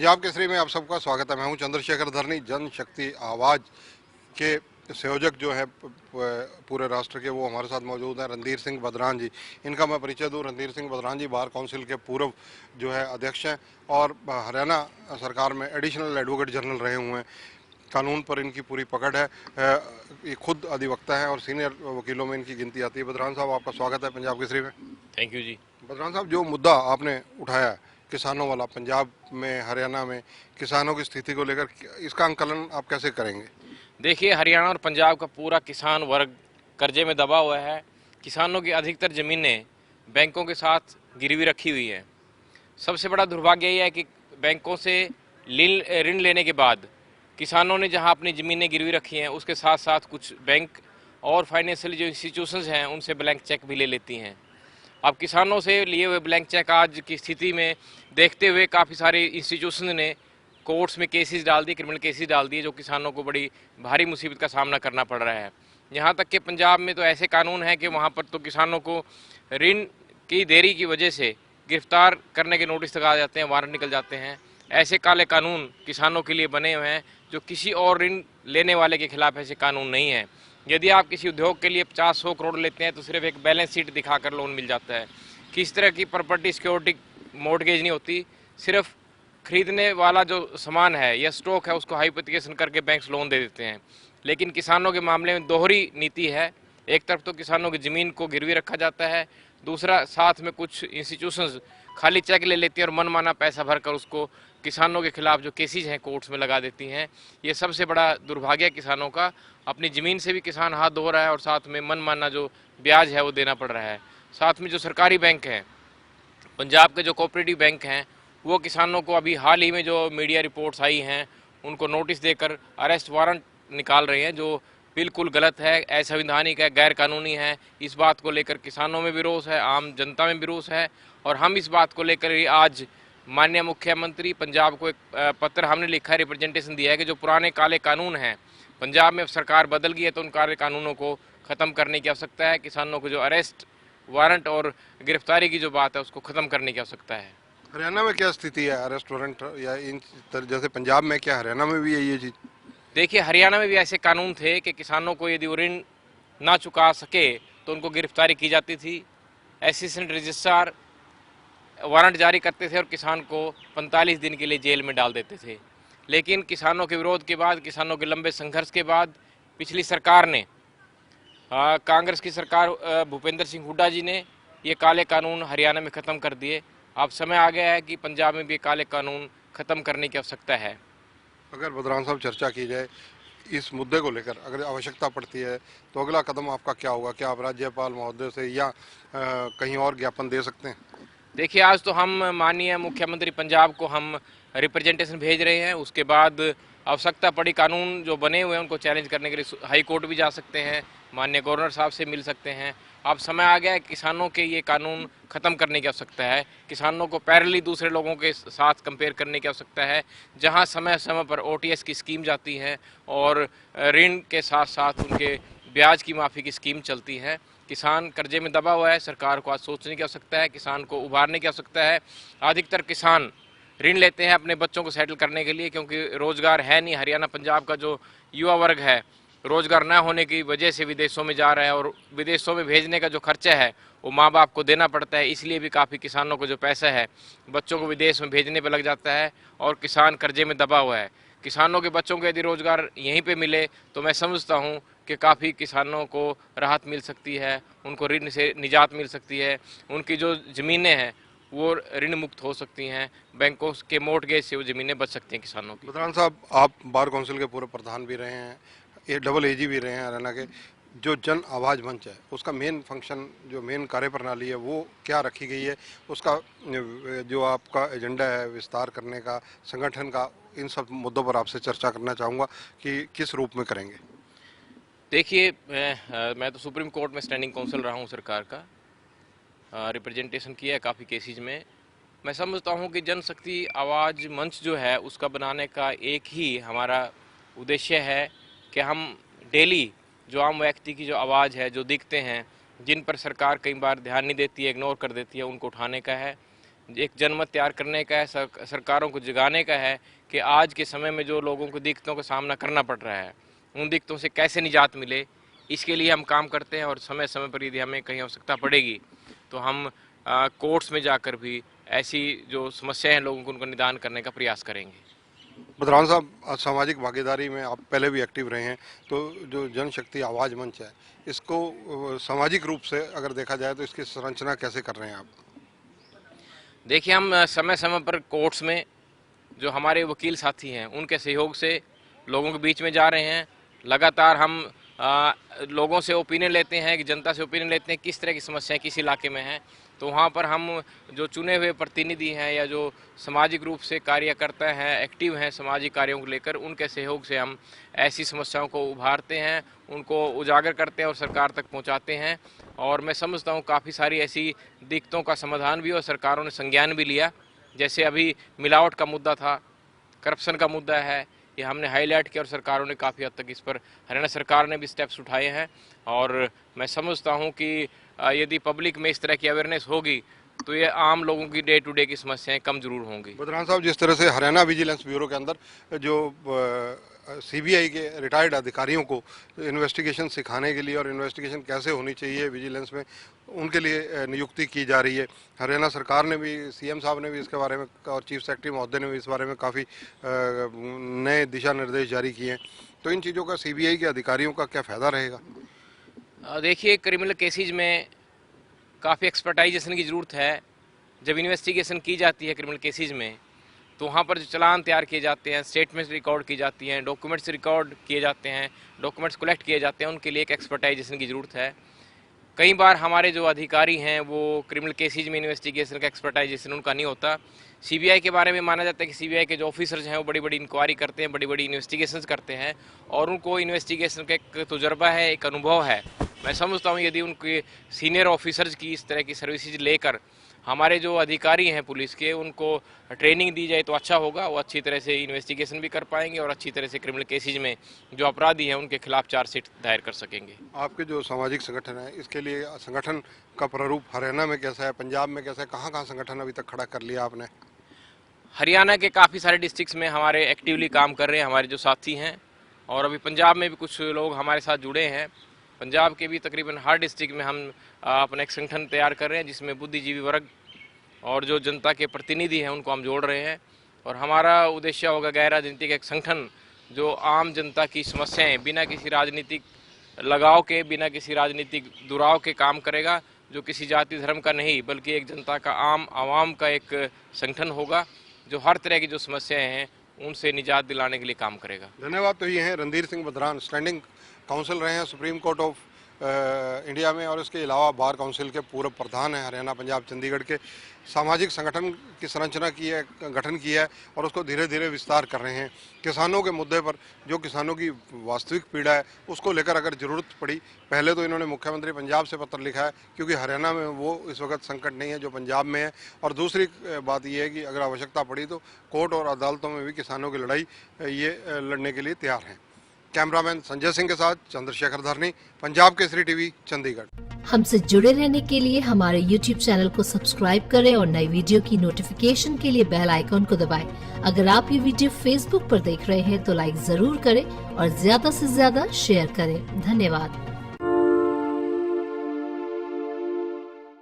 पंजाब केसरी में आप सबका स्वागत है। मैं हूं चंद्रशेखर धरनी। जनशक्ति आवाज़ के संयोजक जो है पूरे राष्ट्र के, वो हमारे साथ मौजूद हैं। रणधीर सिंह बदरान जी, इनका मैं परिचय दूं। रणधीर सिंह बदरान जी बार काउंसिल के पूर्व जो है अध्यक्ष हैं और हरियाणा सरकार में एडिशनल एडवोकेट जनरल रहे हुए हैं। कानून पर इनकी पूरी पकड़ है। ये खुद अधिवक्ता हैं और सीनियर वकीलों में इनकी गिनती आती है। बदरान साहब, आपका स्वागत है पंजाब केसरी में। थैंक यू जी। बदरान साहब, जो मुद्दा आपने उठाया किसानों वाला, पंजाब में, हरियाणा में किसानों की स्थिति को लेकर, इसका आंकलन आप कैसे करेंगे? देखिए, हरियाणा और पंजाब का पूरा किसान वर्ग कर्जे में दबा हुआ है। किसानों की अधिकतर ज़मीनें बैंकों के साथ गिरवी रखी हुई हैं। सबसे बड़ा दुर्भाग्य यह है कि बैंकों से ऋण लेने के बाद किसानों ने जहां अपनी ज़मीनें गिरवी रखी हैं, उसके साथ साथ कुछ बैंक और फाइनेंशियल जो इंस्टीट्यूशंस हैं उनसे ब्लैंक चेक भी ले लेती हैं। अब किसानों से लिए हुए ब्लैंक चेक आज की स्थिति में देखते हुए काफ़ी सारे इंस्टीट्यूशन ने कोर्ट्स में केसेस डाल दिए, क्रिमिनल केसेस डाल दिए, जो किसानों को बड़ी भारी मुसीबत का सामना करना पड़ रहा है। यहाँ तक कि पंजाब में तो ऐसे कानून हैं कि वहाँ पर तो किसानों को ऋण की देरी की वजह से गिरफ्तार करने के नोटिस तक आ जाते हैं, वारंट निकल जाते हैं। ऐसे काले कानून किसानों के लिए बने हुए हैं, जो किसी और ऋण लेने वाले के खिलाफ ऐसे कानून नहीं है। यदि आप किसी उद्योग के लिए 50-100 करोड़ लेते हैं तो सिर्फ एक बैलेंस शीट दिखाकर लोन मिल जाता है। किस तरह की प्रॉपर्टी सिक्योरिटी मॉर्टगेज नहीं होती, सिर्फ खरीदने वाला जो सामान है या स्टॉक है उसको हाइपोथिकेशन करके बैंक्स लोन दे देते हैं। लेकिन किसानों के मामले में दोहरी नीति है। एक तरफ तो किसानों की ज़मीन को गिरवी रखा जाता है, दूसरा साथ में कुछ इंस्टीट्यूशंस खाली चेक ले लेती हैं और मनमाना पैसा भरकर उसको किसानों के खिलाफ जो केसेज हैं कोर्ट्स में लगा देती हैं। ये सबसे बड़ा दुर्भाग्य है किसानों का। अपनी ज़मीन से भी किसान हाथ धो रहा है और साथ में मनमाना जो ब्याज है वो देना पड़ रहा है। साथ में जो सरकारी बैंक हैं, पंजाब के जो कोऑपरेटिव बैंक हैं, वो किसानों को अभी हाल ही में जो मीडिया रिपोर्ट्स आई हैं उनको नोटिस देकर अरेस्ट वारंट निकाल रहे हैं, जो बिल्कुल गलत है, असंवैधानिक है, गैर कानूनी है। इस बात को लेकर किसानों में भी रोष है, आम जनता में भी रोष है और हम इस बात को लेकर ही आज माननीय मुख्यमंत्री पंजाब को एक पत्र हमने लिखा है, रिप्रेजेंटेशन दिया है कि जो पुराने काले कानून हैं, पंजाब में अब सरकार बदल गई है तो उन काले कानूनों को ख़त्म करने की आवश्यकता है। किसानों को जो अरेस्ट वारंट और गिरफ्तारी की जो बात है उसको ख़त्म करने की आवश्यकता है। हरियाणा में क्या स्थिति है अरेस्ट वारंट या इन जैसे पंजाब में, क्या हरियाणा में भी है ये चीज़? देखिए, हरियाणा में भी ऐसे कानून थे कि किसानों को यदि वो ऋण ना चुका सके तो उनको गिरफ्तारी की जाती थी। असिस्टेंट रजिस्ट्रार वारंट जारी करते थे और किसान को 45 दिन के लिए जेल में डाल देते थे। लेकिन किसानों के विरोध के बाद, किसानों के लंबे संघर्ष के बाद पिछली सरकार ने, कांग्रेस की सरकार, भूपेंद्र सिंह हुड्डा जी ने ये काले कानून हरियाणा में ख़त्म कर दिए। अब समय आ गया है कि पंजाब में भी काले कानून ख़त्म करने की आवश्यकता है। अगर बदरान साहब चर्चा की जाए इस मुद्दे को लेकर, अगर आवश्यकता पड़ती है तो अगला कदम आपका क्या होगा? क्या आप राज्यपाल महोदय से या कहीं और ज्ञापन दे सकते हैं? देखिए, आज तो हम माननीय मुख्यमंत्री पंजाब को हम रिप्रेजेंटेशन भेज रहे हैं। उसके बाद आवश्यकता पड़ी, कानून जो बने हुए हैं उनको चैलेंज करने के लिए हाई कोर्ट भी जा सकते हैं, माननीय गवर्नर साहब से मिल सकते हैं। अब समय आ गया है किसानों के ये कानून ख़त्म करने की आवश्यकता है। किसानों को पैरेलली दूसरे लोगों के साथ कंपेयर करने की आवश्यकता है, जहां समय समय पर OTS की स्कीम जाती है और ऋण के साथ साथ उनके ब्याज की माफ़ी की स्कीम चलती है। किसान कर्जे में दबा हुआ है, सरकार को आज सोचने की आवश्यकता है, किसान को उभारने की आवश्यकता है। अधिकतर किसान ऋण लेते हैं अपने बच्चों को सेटल करने के लिए, क्योंकि रोज़गार है नहीं। हरियाणा पंजाब का जो युवा वर्ग है, रोज़गार न होने की वजह से विदेशों में जा रहा है और विदेशों में भेजने का जो खर्चा है वो माँ बाप को देना पड़ता है। इसलिए भी काफ़ी किसानों को जो पैसा है बच्चों को विदेश में भेजने पर लग जाता है और किसान कर्जे में दबा हुआ है। किसानों के बच्चों को यदि रोज़गार यहीं पे मिले तो मैं समझता हूँ कि काफ़ी किसानों को राहत मिल सकती है, उनको ऋण से निजात मिल सकती है, उनकी जो ज़मीनें हैं वो ऋण मुक्त हो सकती हैं, बैंकों के मॉर्टगेज से वो ज़मीनें बच सकती हैं किसानों की। बदरान साहब, आप बार काउंसिल के पूर्व प्रधान भी रहे हैं, ये डबल AG भी रहे हैं हरियाणा के। जो जन आवाज़ मंच है उसका मेन फंक्शन, जो मेन कार्यप्रणाली है वो क्या रखी गई है? उसका जो आपका एजेंडा है विस्तार करने का, संगठन का, इन सब मुद्दों पर आपसे चर्चा करना चाहूँगा कि किस रूप में करेंगे। देखिए, मैं तो सुप्रीम कोर्ट में स्टैंडिंग काउंसिल रहा हूँ सरकार का, रिप्रेजेंटेशन किया है काफ़ी केसेज में। मैं समझता हूँ कि जनशक्ति आवाज़ मंच जो है उसका बनाने का एक ही हमारा उद्देश्य है कि हम डेली जो आम व्यक्ति की जो आवाज़ है, जो दिखते हैं, जिन पर सरकार कई बार ध्यान नहीं देती है, इग्नोर कर देती है, उनको उठाने का है। एक जनमत तैयार करने का है, सरकारों को जगाने का है कि आज के समय में जो लोगों को दिक्कतों का सामना करना पड़ रहा है उन दिक्कतों से कैसे निजात मिले, इसके लिए हम काम करते हैं। और समय समय पर यदि हमें कहीं आवश्यकता पड़ेगी तो हम कोर्ट्स में जाकर भी ऐसी जो समस्याएं हैं लोगों को उनका निदान करने का प्रयास करेंगे। बदरान साहब, सामाजिक भागीदारी में आप पहले भी एक्टिव रहे हैं, तो जो जनशक्ति आवाज़ मंच है इसको सामाजिक रूप से अगर देखा जाए तो इसकी संरचना कैसे कर रहे हैं आप? देखिए, हम समय समय पर कोर्ट्स में जो हमारे वकील साथी हैं उनके सहयोग से लोगों के बीच में जा रहे हैं। लगातार हम लोगों से ओपिनियन लेते हैं, कि जनता से ओपिनियन लेते हैं किस तरह की समस्याएं किस इलाके में हैं। तो वहाँ पर हम जो चुने हुए प्रतिनिधि हैं या जो सामाजिक रूप से कार्यकर्ता हैं, एक्टिव हैं सामाजिक कार्यों को लेकर, उनके सहयोग से हम ऐसी समस्याओं को उभारते हैं, उनको उजागर करते हैं और सरकार तक पहुँचाते हैं। और मैं समझता हूँ काफ़ी सारी ऐसी दिक्कतों का समाधान भी और सरकारों ने संज्ञान भी लिया। जैसे अभी मिलावट का मुद्दा था, करप्शन का मुद्दा है, ये हमने हाईलाइट किया और सरकारों ने काफ़ी हद तक इस पर, हरियाणा सरकार ने भी स्टेप्स उठाए हैं। और मैं समझता हूँ कि यदि पब्लिक में इस तरह की अवेयरनेस होगी तो ये आम लोगों की डे टू डे की समस्याएं कम जरूर होंगी। बदरान साहब, जिस तरह से हरियाणा विजिलेंस ब्यूरो के अंदर जो सीबीआई के रिटायर्ड अधिकारियों को इन्वेस्टिगेशन सिखाने के लिए और इन्वेस्टिगेशन कैसे होनी चाहिए विजिलेंस में, उनके लिए नियुक्ति की जा रही है, हरियाणा सरकार ने भी, सीएम साहब ने भी इसके बारे में और चीफ सेक्रेटरी महोदय ने भी इस बारे में काफ़ी नए दिशा निर्देश जारी किए हैं, तो इन चीज़ों का सीबीआई के अधिकारियों का क्या फ़ायदा रहेगा? देखिए, क्रिमिनल केसेज में काफ़ी एक्सपर्टाइजेशन की ज़रूरत है। जब इन्वेस्टिगेशन की जाती है क्रिमिनल केसेज में तो वहाँ पर जो चालान तैयार किए जाते हैं, स्टेटमेंट्स रिकॉर्ड की जाती हैं, डॉक्यूमेंट्स रिकॉर्ड किए जाते हैं, डॉक्यूमेंट्स कलेक्ट किए जाते हैं, उनके लिए एक एक्सपर्टाइजेशन की ज़रूरत है। कई बार हमारे जो अधिकारी हैं वो क्रिमिनल केसेज में इन्वेस्टिगेशन का एक्सपर्टाइजेशन उनका नहीं होता। सीबीआई के बारे में माना जाता है कि सीबीआई के जो ऑफिसर्स हैं वो बड़ी बड़ी इंक्वायरी करते हैं, बड़ी बड़ी इन्वेस्टिगेशंस करते हैं और उनको इन्वेस्टिगेशन का एक तजुर्बा है, एक अनुभव है। मैं समझता हूँ यदि उनके सीनियर ऑफिसर्स की इस तरह की सर्विसेज लेकर हमारे जो अधिकारी हैं पुलिस के उनको ट्रेनिंग दी जाए तो अच्छा होगा। वो अच्छी तरह से इन्वेस्टिगेशन भी कर पाएंगे और अच्छी तरह से क्रिमिनल केसेज में जो अपराधी हैं उनके खिलाफ चार्जशीट दायर कर सकेंगे। आपके जो सामाजिक संगठन है इसके लिए संगठन का प्रारूप हरियाणा में कैसा है, पंजाब में कैसा है, कहाँ कहाँ संगठन अभी तक खड़ा कर लिया आपने? हरियाणा के काफ़ी सारे डिस्ट्रिक्ट्स में हमारे एक्टिवली काम कर रहे हैं हमारे जो साथी हैं और अभी पंजाब में भी कुछ लोग हमारे साथ जुड़े हैं। पंजाब के भी तकरीबन हर डिस्ट्रिक्ट में हम अपना एक संगठन तैयार कर रहे हैं जिसमें बुद्धिजीवी वर्ग और जो जनता के प्रतिनिधि हैं उनको हम जोड़ रहे हैं और हमारा उद्देश्य होगा गैर राजनीतिक एक संगठन जो आम जनता की समस्याएं बिना किसी राजनीतिक लगाव के, बिना किसी राजनीतिक दुराव के काम करेगा, जो किसी जाति धर्म का नहीं बल्कि एक जनता का, आम आवाम का एक संगठन होगा जो हर तरह की जो समस्याएं हैं उनसे निजात दिलाने के लिए काम करेगा। धन्यवाद। तो ये हैं रणधीर सिंह बदरान, स्टैंडिंग काउंसिल रहे हैं सुप्रीम कोर्ट ऑफ इंडिया में और इसके अलावा बार काउंसिल के पूर्व प्रधान हैं हरियाणा, पंजाब, चंडीगढ़ के। सामाजिक संगठन की संरचना की है, गठन किया है और उसको धीरे धीरे विस्तार कर रहे हैं। किसानों के मुद्दे पर, जो किसानों की वास्तविक पीड़ा है उसको लेकर अगर ज़रूरत पड़ी, पहले तो इन्होंने मुख्यमंत्री पंजाब से पत्र लिखा है क्योंकि हरियाणा में वो इस वक्त संकट नहीं है जो पंजाब में है, और दूसरी बात ये है कि अगर आवश्यकता पड़ी तो कोर्ट और अदालतों में भी किसानों की लड़ाई ये लड़ने के लिए तैयार हैं। कैमरामैन संजय सिंह के साथ चंद्रशेखर धरनी, पंजाब केसरी टीवी, चंडीगढ़। हमसे जुड़े रहने के लिए हमारे YouTube चैनल को सब्सक्राइब करें और नई वीडियो की नोटिफिकेशन के लिए बेल आइकॉन को दबाएं। अगर आप ये वीडियो Facebook पर देख रहे हैं तो लाइक जरूर करें और ज्यादा से ज्यादा शेयर करें। धन्यवाद।